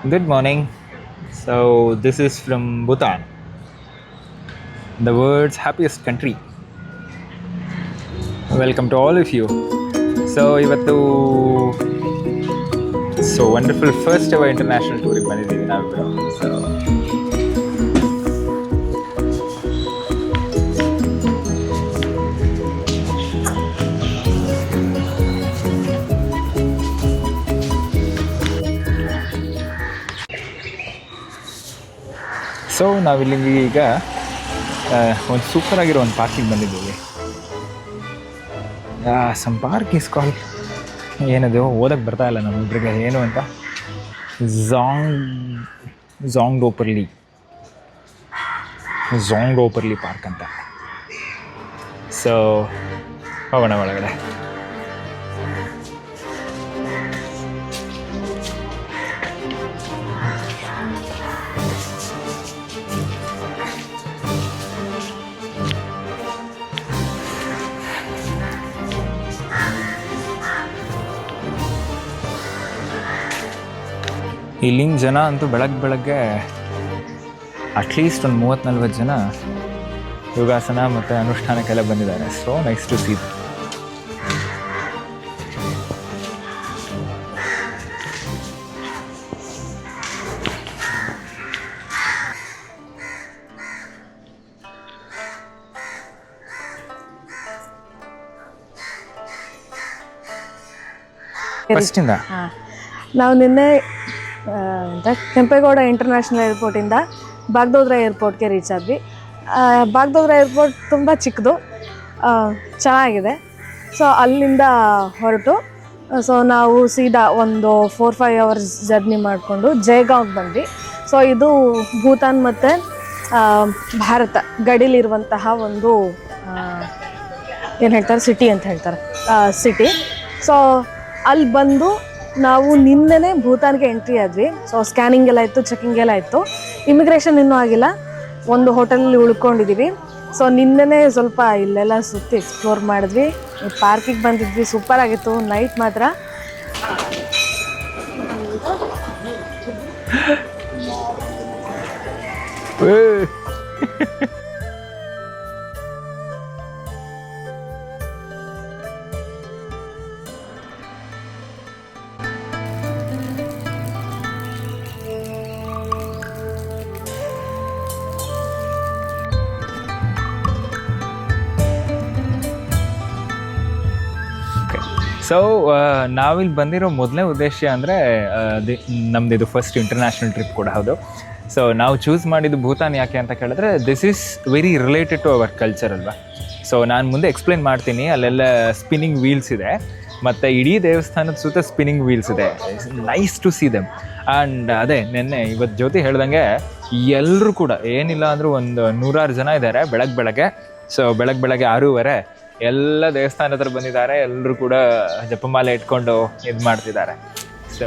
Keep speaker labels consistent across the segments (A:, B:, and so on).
A: Good morning. So, this is from Bhutan, the world's happiest country. Welcome to all of you. So, ಇವತ್ತು wonderful first ever international ಟೂರಿಗೆ ಬಂದಿದ್ದೀವಿ ನಾವಿಬ್ಬರು. So ನಾವಿಲ್ಲಿ ಈಗ ಒಂದು super ಆಗಿರೋ ಒಂದು ಪಾರ್ಕಿಗೆ ಬಂದಿದ್ದೀವಿ. ಸಮ್ ಪಾರ್ಕ್ ಇಸ್ ಕಾಲ್, ಏನದು ಓದಕ್ಕೆ ಬರ್ತಾ ಇಲ್ಲ ನಮ್ಮಿಬ್ಬರಿಗೆ ಏನು ಅಂತ. ಝಾಂಗ್ಡೋಪರ್ಲಿ ಪಾರ್ಕ್ ಅಂತ. ಸೊ ಹೋಗೋಣ ಒಳಗಡೆ. ಇಲ್ಲಿನ ಜನ ಅಂತೂ ಬೆಳಗ್ಗೆ ಅಟ್ಲೀಸ್ಟ್ ಒಂದು 30-40 ಜನ ಯೋಗಾಸನ ಮತ್ತು ಅನುಷ್ಠಾನಕ್ಕೆಲ್ಲ ಬಂದಿದ್ದಾರೆ. So nice to see. ಫಸ್ಟಿಂದ
B: ನಾವು ನಿನ್ನೆ ಕೆಂಪೇಗೌಡ ಇಂಟರ್ನ್ಯಾಷನಲ್ ಏರ್ಪೋರ್ಟಿಂದ ಬಾಗ್ದೋಗ್ರಾ ಏರ್ಪೋರ್ಟ್ಗೆ ರೀಚ್ ಆದ್ವಿ. ಬಾಗ್ದೋಗ್ರಾ ಏರ್ಪೋರ್ಟ್ ತುಂಬ ಚಿಕ್ಕದು, ಚೆನ್ನಾಗಿದೆ. ಸೊ ಅಲ್ಲಿಂದ ಹೊರಟು ನಾವು ಸೀದಾ ಒಂದು 4-5 ಅವರ್ಸ್ ಜರ್ನಿ ಮಾಡಿಕೊಂಡು ಜಯಗಾವ್ಗೆ ಬಂದ್ವಿ. ಸೊ ಇದು ಭೂತಾನ್ ಮತ್ತು ಭಾರತ ಗಡಿಲಿರುವಂತಹ ಒಂದು ಏನು ಹೇಳ್ತಾರೆ, ಸಿಟಿ ಅಂತ ಹೇಳ್ತಾರೆ, ಸಿಟಿ. ಸೊ ಅಲ್ಲಿ ಬಂದು ನಾವು ನಿನ್ನೆನೇ ಭೂತಾನ್ಗೆ ಎಂಟ್ರಿ ಆದ್ವಿ. ಸೊ ಸ್ಕ್ಯಾನಿಂಗ್ ಎಲ್ಲ ಇತ್ತು, ಚೆಕಿಂಗ್ ಎಲ್ಲ ಇತ್ತು. ಇಮಿಗ್ರೇಷನ್ ಇನ್ನೂ ಆಗಿಲ್ಲ. ಒಂದು ಹೋಟೆಲಲ್ಲಿ ಉಳ್ಕೊಂಡಿದ್ದೀವಿ. ಸೊ ನಿನ್ನೆನೇ ಸ್ವಲ್ಪ ಇಲ್ಲೆಲ್ಲ ಸುತ್ತಿ ಎಕ್ಸ್ಪ್ಲೋರ್ ಮಾಡಿದ್ವಿ. ಪಾರ್ಕಿಗೆ ಬಂದಿದ್ವಿ, ಸೂಪರ್ ಆಗಿತ್ತು. ನೈಟ್ ಮಾತ್ರ
A: ಸೊ ನಾವಿಲ್ಲಿ ಬಂದಿರೋ ಮೊದಲನೇ ಉದ್ದೇಶ ಅಂದರೆ ನಮ್ಮದು ಇದು ಫಸ್ಟ್ ಇಂಟರ್ನ್ಯಾಷನಲ್ ಟ್ರಿಪ್ ಕೂಡ ಹೌದು. ಸೊ ನಾವು ಚೂಸ್ ಮಾಡಿದ್ದು ಭೂತಾನ್ ಯಾಕೆ ಅಂತ ಕೇಳಿದ್ರೆ this is very related to our culture ಅಲ್ವಾ. ಸೊ ನಾನು ಮುಂದೆ ಎಕ್ಸ್ಪ್ಲೇನ್ ಮಾಡ್ತೀನಿ. ಅಲ್ಲೆಲ್ಲ ಸ್ಪಿನ್ನಿಂಗ್ ವೀಲ್ಸ್ ಇದೆ ಮತ್ತು ಇಡೀ ದೇವಸ್ಥಾನದ ಸುತ್ತ ಸ್ಪಿನ್ನಿಂಗ್ ವೀಲ್ಸ್ ಇದೆ. Nice to see them. And ಅದೇ ಇವತ್ತು ಜ್ಯೋತಿ ಹೇಳ್ದಂಗೆ ಎಲ್ಲರೂ ಕೂಡ ಏನಿಲ್ಲ ಅಂದರೂ ಒಂದು 100 ಜನ ಇದ್ದಾರೆ ಬೆಳಗ್ಗೆ. ಸೊ ಬೆಳಗ್ಗೆ 6:30 ಎಲ್ಲ ದೇವಸ್ಥಾನ ಹತ್ರ ಬಂದಿದ್ದಾರೆ. ಎಲ್ಲರೂ ಕೂಡ ಜಪಮಾಲೆ ಇಟ್ಕೊಂಡು ಇದು ಮಾಡ್ತಿದ್ದಾರೆ. ಸೊ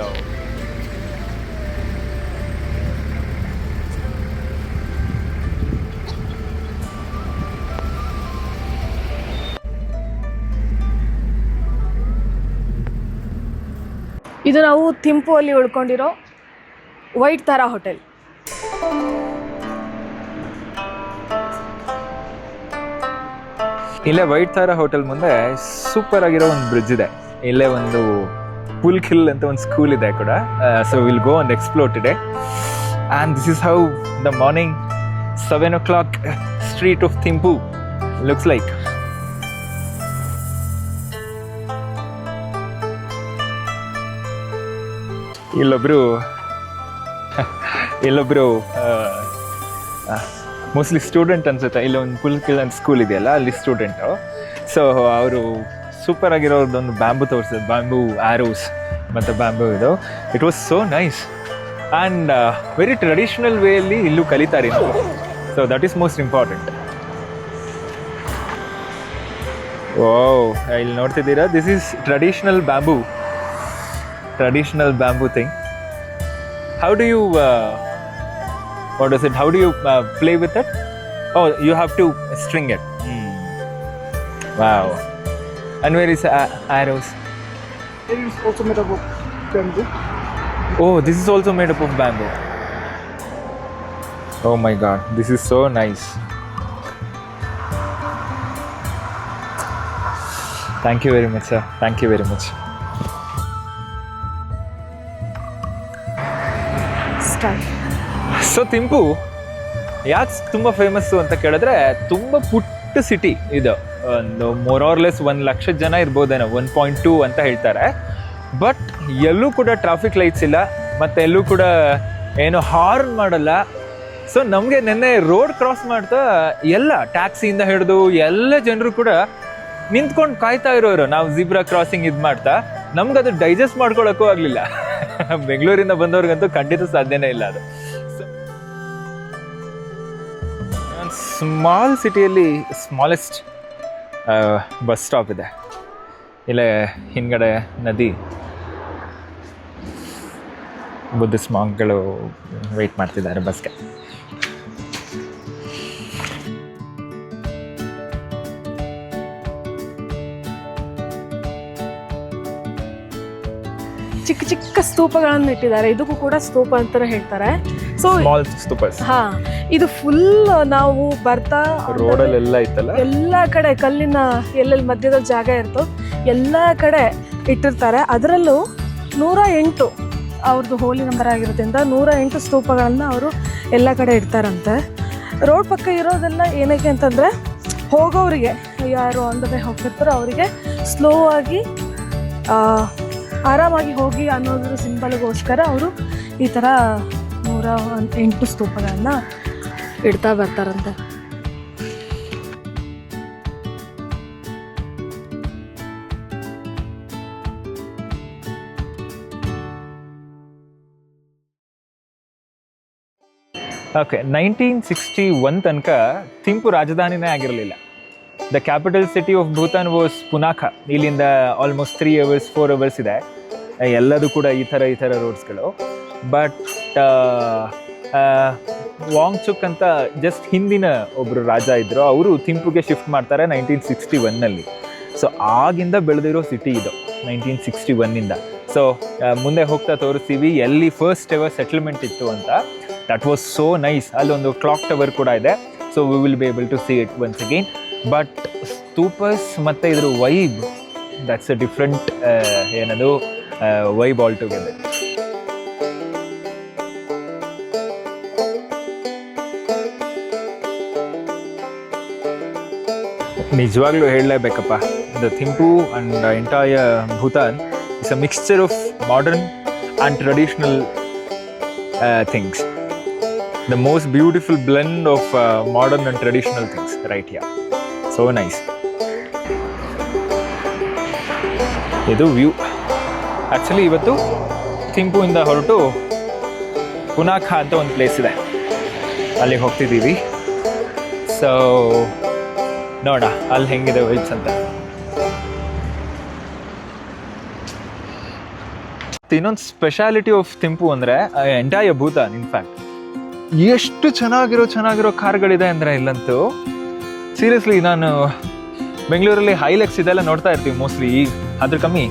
B: ಇದು ನಾವು ಥಿಂಪು ಅಲ್ಲಿ ಉಳ್ಕೊಂಡಿರೋ ವೈಟ್ ತಾರಾ ಹೋಟೆಲ್.
A: ಇಲ್ಲೇ ವೈಟ್ ತಾರಾ ಹೋಟೆಲ್ ಮುಂದೆ ಸೂಪರ್ ಆಗಿರೋ ಒಂದು ಬ್ರಿಡ್ಜ್ ಇದೆ. ಇಲ್ಲೇ ಒಂದು ಪುಲ್ಕಿಲ್ ಅಂತ ಒಂದು ಸ್ಕೂಲ್ ಇದೆ ಕೂಡ. So will go and explore today. And this is how the morning 7 o'clock street of Thimphu looks like. ಇಲ್ಲೊಬ್ರು ಮೋಸ್ಟ್ಲಿ ಸ್ಟೂಡೆಂಟ್ ಅನ್ಸುತ್ತೆ. ಇಲ್ಲೊಂದು ಪುಲ್ಕಿಲ್ ಅಂತ ಸ್ಕೂಲ್ ಇದೆಯಲ್ಲ, ಅಲ್ಲಿ ಸ್ಟೂಡೆಂಟು. ಸೊ ಅವರು ಸೂಪರ್ ಆಗಿರೋದೊಂದು ಬ್ಯಾಂಬು ತೋರಿಸಿದ್ರು, ಬ್ಯಾಂಬು ಆರೋಸ್ ಮತ್ತು ಬ್ಯಾಂಬು ಇದು. It was so nice and very traditional ವೇಯಲ್ಲಿ ಇಲ್ಲೂ ಕಲಿತಾರೆ. So that is most important. ಓ ಇಲ್ಲಿ ನೋಡ್ತಿದ್ದೀರಾ, this is traditional bamboo thing. How do you how do you play with it? Oh, you have to string it. Wow. And where is arrows?
C: It is also made up of bamboo.
A: Oh, this is also made up of bamboo. Oh my god, this is so nice. Thank you very much, sir. Thank you very much.
B: Start.
A: So Thimphu ಯಾಕೆ ತುಂಬ famous ಅಂತ ಕೇಳಿದ್ರೆ ತುಂಬ ಪುಟ್ಟ city ಇದು. ಒಂದು ಮೋರಾರ್ಲೆಸ್ 1 ಲಕ್ಷ ಜನ ಇರ್ಬೋದೇನೋ, 1.2 ಅಂತ ಹೇಳ್ತಾರೆ. ಬಟ್ ಎಲ್ಲೂ ಕೂಡ ಟ್ರಾಫಿಕ್ ಲೈಟ್ಸ್ ಇಲ್ಲ, ಮತ್ತು ಎಲ್ಲೂ ಕೂಡ ಏನು ಹಾರ್ನ್ ಮಾಡಲ್ಲ. ಸೊ ನಮಗೆ ನೆನ್ನೆ ರೋಡ್ ಕ್ರಾಸ್ ಮಾಡ್ತಾ ಎಲ್ಲ ಟ್ಯಾಕ್ಸಿಯಿಂದ ಹಿಡಿದು ಎಲ್ಲ ಜನರು ಕೂಡ ನಿಂತ್ಕೊಂಡು ಕಾಯ್ತಾ ಇರೋರು. ನಾವು ಜಿಬ್ರಾ ಕ್ರಾಸಿಂಗ್ ಇದು ಮಾಡ್ತಾ ನಮ್ಗೆ ಅದು ಡೈಜೆಸ್ಟ್ ಮಾಡ್ಕೊಳಕ್ಕೂ ಆಗಲಿಲ್ಲ. ಬೆಂಗಳೂರಿಂದ ಬಂದವ್ರಿಗಂತೂ ಖಂಡಿತ ಸಾಧ್ಯನೇ ಇಲ್ಲ ಅದು. ಸ್ಮಾಲ್ ಸಿಟಿಯಲ್ಲಿ ಸ್ಮಾಲೆಸ್ಟ್ ಬಸ್ ಸ್ಟಾಪ್ ಇದೆ. ಇಲ್ಲೇ ಹಿಂದ್ಗಡೆ ನದಿ, ಬುದ್ಧಿಸ್ಟ್ ಮಾಂಕ್ಗಳು ವೆಯ್ಟ್ ಮಾಡ್ತಿದ್ದಾರೆ ಬಸ್ಗೆ.
B: ಚಿಕ್ಕ ಚಿಕ್ಕ ಸ್ತೂಪಗಳನ್ನು ಇಟ್ಟಿದ್ದಾರೆ. ಇದಕ್ಕೂ ಕೂಡ ಸ್ತೂಪ ಅಂತಾನೆ ಹೇಳ್ತಾರೆ. So
A: small stupas.
B: ಹಾ, ಇದು ಫುಲ್ ನಾವು ಬರ್ತಾ
A: ರೋಡಲ್ಲೆಲ್ಲ ಇತ್ತಲ್ಲ,
B: ಎಲ್ಲ ಕಡೆ ಕಲ್ಲಿನ ಎಲ್ಲೆಲ್ಲಿ ಮಧ್ಯದ ಜಾಗ ಇರ್ತೋ ಎಲ್ಲ ಕಡೆ ಇಟ್ಟಿರ್ತಾರೆ. ಅದರಲ್ಲೂ 108 ಅವ್ರದ್ದು ಹೋಲಿ ನಂಬರ್ ಆಗಿರೋದ್ರಿಂದ 108 ಸ್ತೂಪಗಳನ್ನು ಅವರು ಎಲ್ಲ ಕಡೆ ಇಡ್ತಾರಂತೆ. ರೋಡ್ ಪಕ್ಕ ಇರೋದೆಲ್ಲ ಏನಕ್ಕೆ ಅಂತಂದರೆ ಹೋಗೋರಿಗೆ, ಯಾರು ಆನ್ ದ ವೇ ಹೋಗ್ತಿರ್ತಾರೋ ಅವರಿಗೆ ಸ್ಲೋ ಆಗಿ ಆರಾಮಾಗಿ ಹೋಗಿ ಅನ್ನೋದ್ರ ಸಿಂಬಲ್ಗೋಸ್ಕರ ಅವರು ಈ ಥರ 108 ಸ್ತೂಪಗಳನ್ನು ಇಡ್ತಾ ಬರ್ತಾರಂತೆ.
A: ಓಕೆ, 1961 ತನಕ ಥಿಂಪು ರಾಜಧಾನಿನೇ ಆಗಿರಲಿಲ್ಲ. The capital city of Bhutan was Punakha. ಇಲ್ಲಿಂದ ಆಲ್ಮೋಸ್ಟ್ 3 hours 4 hours ಇದೆ. ಎಲ್ಲದೂ ಕೂಡ ಈ ಥರ ರೋಡ್ಸ್ಗಳು. ಬಟ್ ವಾಂಗ್ಚುಕ್ ಅಂತ ಜಸ್ಟ್ ಹಿಂದಿನ ಒಬ್ಬರು ರಾಜ ಇದ್ದರು, ಅವರು ಥಿಂಪುಗೆ ಶಿಫ್ಟ್ ಮಾಡ್ತಾರೆ 1961ನಲ್ಲಿ. ಸೊ ಆಗಿಂದ ಬೆಳೆದಿರೋ ಸಿಟಿ ಇದು 1961ಇಂದ. ಸೊ ಮುಂದೆ ಹೋಗ್ತಾ ತೋರಿಸ್ತೀವಿ ಎಲ್ಲಿ ಫಸ್ಟ್ ಎವರ್ ಸೆಟಲ್ಮೆಂಟ್ ಇತ್ತು ಅಂತ. That was so nice. ಅಲ್ಲೊಂದು ಕ್ಲಾಕ್ ಟವರ್ ಕೂಡ ಇದೆ. So we will be able to see it once again. But stupas ಮತ್ತು ಇದ್ರ ವೈಬ್, ದಟ್ಸ್ ಅ ಡಿಫ್ರೆಂಟ್ ಏನದು ವೈಬ್ ಆಲ್ ಟುಗೆದರ್. ನಿಜವಾಗ್ಲೂ ಹೇಳಲೇಬೇಕಪ್ಪ, the Thimphu and entire Bhutan is a mixture of modern and traditional things. The most beautiful blend of modern and traditional things right here. So nice. ಇದು view. Actually ಇವತ್ತು ಥಿಂಪುಯಿಂದ ಹೊರಟು ಪುನಾಖ ಅಂತ ಒಂದು place ಇದೆ, ಅಲ್ಲಿಗೆ ಹೋಗ್ತಿದ್ದೀವಿ. ಸೊ ನೋಡ ಅಲ್ಲಿ ಹೆಂಗಿದೆ ವೈಬ್ಸ್ ಅಂತ. ಇನ್ನೊಂದು ಸ್ಪೆಷಾಲಿಟಿ ಆಫ್ ಥಿಂಪು ಅಂದರೆ ಎಂಟೈರ್ ಭೂತಾನ್, ಇನ್ಫ್ಯಾಕ್ಟ್ ಎಷ್ಟು ಚೆನ್ನಾಗಿರೋ ಕಾರ್ಗಳಿದೆ ಅಂದರೆ ಇಲ್ಲಂತೂ ಸೀರಿಯಸ್ಲಿ. ನಾನು ಬೆಂಗಳೂರಲ್ಲಿ ಹೈಲೆಕ್ಸ್ ಇದೆಲ್ಲ ನೋಡ್ತಾ ಇರ್ತೀವಿ ಮೋಸ್ಟ್ಲಿ, ಈಗ ಅದ್ರ ಕಮ್ಮಿ.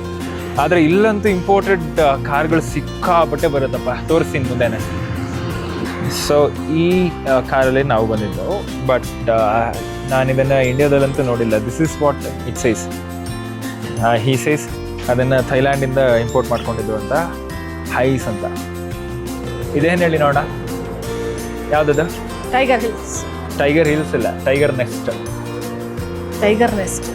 A: ಆದರೆ ಇಲ್ಲಂತೂ ಇಂಪೋರ್ಟೆಡ್ ಕಾರ್ಗಳು ಸಿಕ್ಕಾಪಟ್ಟೆ ಬರುತ್ತಪ್ಪ. ತೋರಿಸ್ತೀನಿ ಮುಂದೆನೆ. ಸೊ ಈ ಕಾರಲ್ಲಿ ನಾವು ಬಂದಿದ್ದೆವು. ಬಟ್ ನಾನು ಇದನ್ನು ಇಂಡಿಯಾದಲ್ಲಂತೂ ನೋಡಿಲ್ಲ. This is what it says. He says ಅದನ್ನು ಥೈಲ್ಯಾಂಡಿಂದ ಇಂಪೋರ್ಟ್ ಮಾಡ್ಕೊಂಡಿದ್ದು ಅಂತ. ಹೈಸ್ ಅಂತ ಇದೇನು ಹೇಳಿ ನೋಡ. ಯಾವುದದು?
B: Tiger Hills.
A: ಟೈಗರ್ ಹಿಲ್ಸ್ ಇಲ್ಲ, ಟೈಗರ್ ನೆಸ್ಟ್.
B: Tiger next.